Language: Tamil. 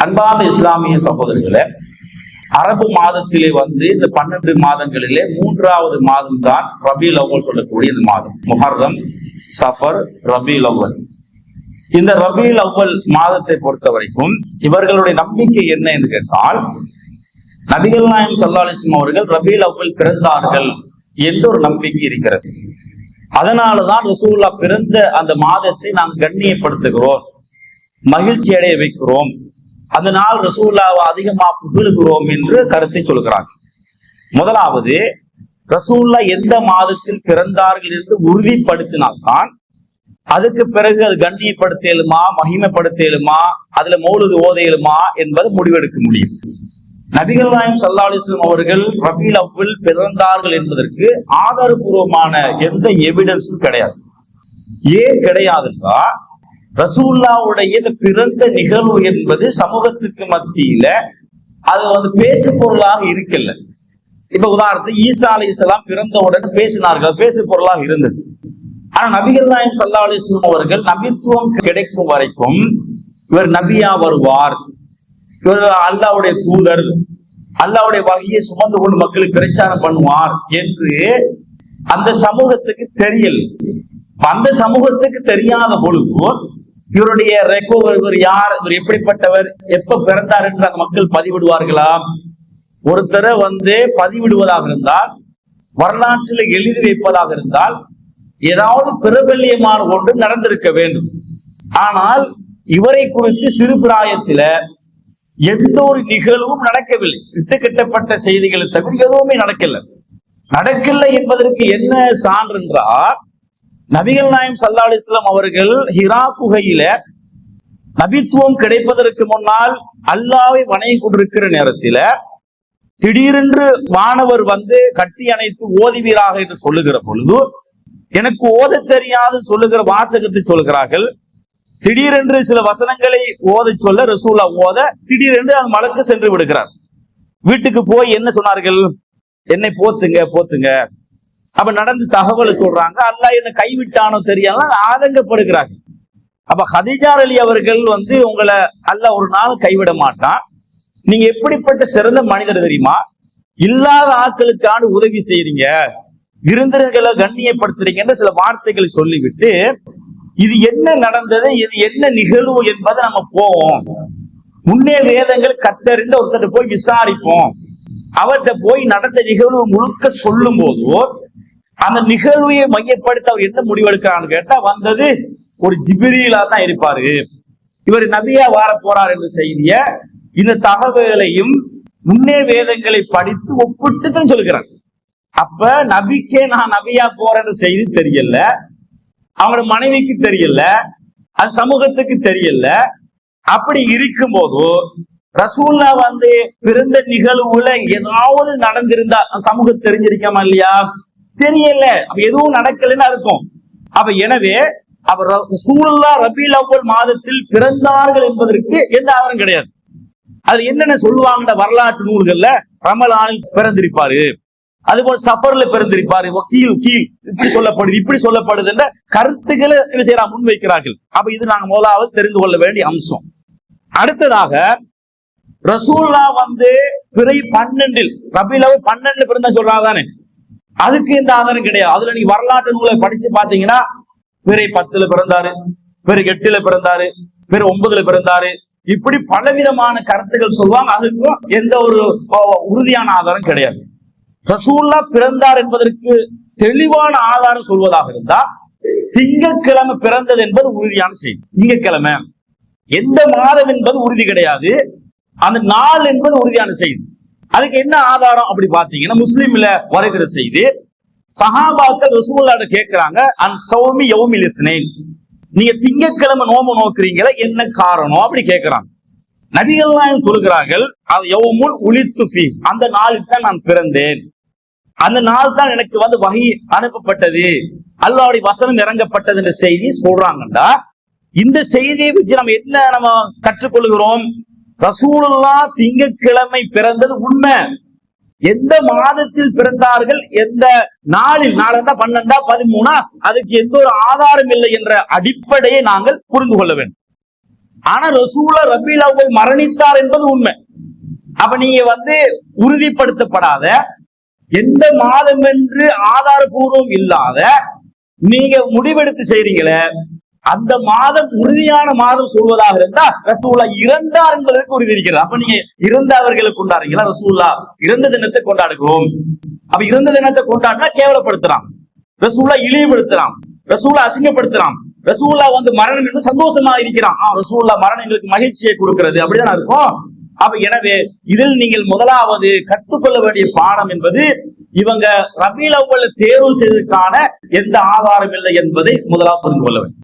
அன்பான இஸ்லாமிய சகோதரர்களே, அரபு மாதத்திலே இந்த 12 மாதங்களிலே 3வது மாதம் தான் ரபீல் அவ்வல் சொல்லக்கூடிய இந்த மாதம். முஹர்ரம், சஃபர், ரபீல் அவ்வல். இந்த ரபீல் அவ்வல் மாதத்தை பொறுத்த வரைக்கும் இவர்களுடைய நம்பிக்கை என்ன என்று கேட்டால், நபிகள் நாயகம் ஸல்லல்லாஹு அலைஹி வஸல்லம் அவர்கள் ரபீல் அவ்வல் பிறந்தார்கள் என்று ஒரு நம்பிக்கை இருக்கிறது. அதனாலதான் ரசூலுல்லாஹ் பிறந்த அந்த மாதத்தை நாம் கண்ணியப்படுத்துகிறோம், மகிழ்ச்சி அடைய வைக்கிறோம், அதனால் ரசூலுல்லாஹ்வை அதிகமா புகழுகிறோம் என்று கருத்தை சொல்கிறாங்க. முதலாவது, ரசூலுல்லாஹ் எந்த மாதத்தில் பிறந்தார்கள் என்று உறுதிப்படுத்தினால்தான் அதுக்கு பிறகு அது கண்ணியப்படுத்த இயலுமா, மகிமைப்படுத்த இயலுமா, அதுல மௌலிது ஓத இயலுமா என்பது முடிவெடுக்க முடியும். நபிகள் நாயகம் ஸல்லல்லாஹு அலைஹி வஸல்லம் அவர்கள் ரபீல் அவ்வல் பிறந்தார்கள் என்பதற்கு ஆதாரபூர்வமான எந்த எவிடன்ஸும் கிடையாது. ஏன் கிடையாதுன்னா, ரசூலுல்லாஹ்வுடைய இந்த பிறந்த நிகழ்வு என்பது சமூகத்துக்கு மத்தியில அது பேசு பொருளாக இருக்கல. இப்ப உதாரணத்துக்கு ஈசா அலைஹிஸ்ஸலாம் பிறந்தவுடன் பேசினார்கள், பேசு பொருளாக இருந்தது. ஆனா நபிகள் நாயகம் ஸல்லல்லாஹு அலைஹி வஸல்லம் அவர்கள் நபித்துவம் கிடைக்கும் வரைக்கும் இவர் நபியா வருவார், இவர் அல்லாஹ்வுடைய தூதர், அல்லாஹ்வுடைய வஹியை சுமந்து கொண்டு மக்களுக்கு பிரச்சாரம் பண்ணுவார் என்று அந்த சமூகத்துக்கு தெரியல. அந்த சமூகத்துக்கு தெரியாத பொழுது இவருடைய இவர் யார், இவர் எப்படிப்பட்டவர், எப்ப பிறந்தார் என்று அந்த மக்கள் பதிவிடுவார்களா? ஒருத்தரை பதிவிடுவதாக இருந்தால், வரலாற்றில் எழுதி வைப்பதாக இருந்தால் ஏதாவது பிரபல்யமான ஒன்று நடந்திருக்க வேண்டும். ஆனால் இவரை குறித்து சிறு பிராயத்தில எந்த ஒரு நிகழ்வும் நடக்கவில்லை. இட்டுக்கட்டப்பட்ட செய்திகளை தவிர எதுவுமே நடக்கல என்பதற்கு என்ன சான்று என்றால், நபிகள் நாயகம் ஸல்லல்லாஹு அலைஹி வஸல்லம் அவர்கள் ஹிரா குகையில நபித்துவம் கிடைப்பதற்கு முன்னால் அல்லாஹ்வை வணங்கி கொண்டிருக்கிற நேரத்தில திடீரென்று வானவர் கட்டி அணைத்து ஓதுவீராக என்று சொல்லுகிற பொழுது, எனக்கு ஓத தெரியாது சொல்லுகிற வாசகத்தை சொல்கிறார்கள். திடீரென்று சில வசனங்களை ஓத சொல்ல ரசூலுல்லாஹ் ஓத திடீரென்று அந்த மலக்கு சென்று விடுகிறார். வீட்டுக்கு போய் என்ன சொன்னார்கள்? என்னை போத்துங்க. அப்ப நடந்து தகவல் சொல்றாங்க, அல்லாஹ் என்ன கைவிட்டானோ தெரியாம ஆதங்கப்படுகிறார்கள். அப்ப ஹதீஜா அலி அவர்கள் உங்களை அல்லாஹ் ஒரு நாள் கைவிட மாட்டான், நீங்க எப்படிப்பட்ட சிறந்த மனிதர் தெரியுமா, இல்லாத ஆட்களுக்கான உதவி செய்றீங்க, விருந்தினர்களை கண்ணியப்படுத்துறீங்கன்னு சில வார்த்தைகளை சொல்லிவிட்டு, இது என்ன நடந்தது, இது என்ன நிகழ்வு என்பதை நம்ம போவோம், முன்னே வேதங்கள் கற்றறிந்த ஒருத்தர் போய் விசாரிப்போம், அவர்கிட்ட போய் நடந்த நிகழ்வு முழுக்க சொல்லும் போது அந்த நிகழ்வையை மையப்படுத்த அவர் என்ன முடிவெடுக்கிறான்னு கேட்டா, ஒரு ஜிப்ரீலா தான் இருப்பாரு, இவர் நபியா வார போறார் என்ற செய்திய இந்த தகவலையும் முன்னே வேதங்களை படித்து ஒப்பிட்டு தான் சொல்லுகிறார். அப்ப நபிக்கே நான் நபியா போறேன்னு செய்தி தெரியல, அவங்களோட மனைவிக்கு தெரியல, அது சமூகத்துக்கு தெரியல. அப்படி இருக்கும் போது ரசூலுல்லாஹ் பிறந்த நிகழ்வுல ஏதாவது நடந்திருந்தா சமூகம் தெரிஞ்சிருக்காமா இல்லையா? தெரியல. அப்ப எதுவும் நடக்கலன்னு அர்த்தம். அப்ப எனவே அவர் ரசூலுல்லாஹ் ரபீல் அவ்வல் மாதத்தில் பிறந்தார்கள் என்பதற்கு எந்த ஆதாரம் கிடையாது. அது என்னென்ன சொல்லுவாங்க வரலாற்று நூல்கள்ல, ரமலானில் பிறந்திருப்பாரு, அதுபோல் சஃபர்ல பிறந்திருப்பாரு, கீழ் இப்படி சொல்லப்படுது என்ற கருத்துக்களை என்ன செய்யறா முன்வைக்கிறார்கள். அப்ப இது நாங்க முதலாவது தெரிந்து கொள்ள வேண்டிய அம்சம். அடுத்ததாக ரசூலுல்லாஹ் பிறை 12 ரபீல் அவ்வல் 12 பிறந்தா சொல்றாங்க தானே, அதுக்கு இந்த ஆதாரம் கிடையாது. அதுல நீங்க வரலாற்று நூலை படிச்சு பாத்தீங்கன்னா பிறை 10 பிறந்தாரு, பிறை 8 பிறந்தாரு, பிறை 9 பிறந்தாரு, இப்படி பலவிதமான கருத்துக்கள் சொல்லுவாங்க. அதுக்கும் எந்த ஒரு உறுதியான ஆதாரம் கிடையாது. ரசூலுல்லாஹ் பிறந்தார் என்பதற்கு தெளிவான ஆதாரம் சொல்வதாக இருந்தா, திங்கட்கிழமை பிறந்தது என்பது உறுதியான செய்தி. திங்கட்கிழமை எந்த மாதம் என்பது உறுதி கிடையாது, அந்த நாள் என்பது உறுதியான செய்தி. அதுக்கு என்ன ஆதாரம் அப்படி பாத்தீங்கன்னா, முஸ்லிம்ல வருகிற செய்தி, சஹாபாக்கள் ரசூலுல்லாஹ்ட்ட கேட்கிறாங்க, அன் சௌமி யௌமில் இத்னைன், நீங்க திங்கட்கிழமை நோம்பு நோக்குறீங்களா, என்ன காரணம் அப்படி கேட்கிறாங்க. நபிகள் நாயகம் சொல்லுகிறார்கள், யௌமுல் உலித்து ஃபீ, அந்த நாளில் தான் நான் பிறந்தேன், அந்த நாள் தான் எனக்கு வஹி அனுப்பப்பட்டது, அல்லாஹ்வுடைய வசனம் இறங்கப்பட்டது என்ற செய்தி சொல்றாங்கடா. இந்த செய்தியை வச்சு நம்ம கற்றுக்கொள்கிறோம், ரசூலுல்லாஹ் திங்கட்கிழமை பிறந்தது உண்மை. எந்த மாதத்தில் பிறந்தார்கள், எந்த நாளில், 12 13 அதுக்கு எந்த ஒரு ஆதாரம் இல்லை என்ற அடிப்படையை நாங்கள் புரிந்து கொள்ள வேண்டும். ஆனா ரசூலுல்லாஹ் ரபீஉல் அவ்வல் மரணித்தார் என்பது உண்மை. அப்ப நீங்க உறுதிப்படுத்தப்படாத எந்த மாதம் என்று ஆதாரபூர்வம் இல்லாத நீங்க முடிவெடுத்து செய்றீங்களே, அந்த மாதம் உறுதியான மாதம் சொல்வதாக இருந்தா ரசூலுல்லாஹ் இறந்தார் என்பதற்கு உறுதி இருக்கிறது. அப்ப நீங்க இறந்தவர்களை கொண்டாடுறீங்களா? ரசூலுல்லாஹ் இறந்த தினத்தை கொண்டாடுகிறோம். அப்ப இறந்த தினத்தை கொண்டாடினா கேவலப்படுத்துறான், ரசூலுல்லாஹ் இழிவுபடுத்துறான், ரசூலுல்லாஹ் அசிங்கப்படுத்துறான். ரசூலுல்லாஹ் மரணம் என்று சந்தோஷமா இருக்கிறான். ரசூலுல்லாஹ் மரணம் எங்களுக்கு மகிழ்ச்சியை கொடுக்கிறது, அப்படிதான் இருக்கும். அப்ப எனவே இதில் நீங்கள் முதலாவது கற்றுக்கொள்ள வேண்டிய பாடம் என்பது, இவங்க ரபீஉல் அவ்வல் தேர்வு செய்வதற்கான எந்த ஆதாரம் இல்லை என்பதை முதலாவது புரிந்து கொள்ள வேண்டும்.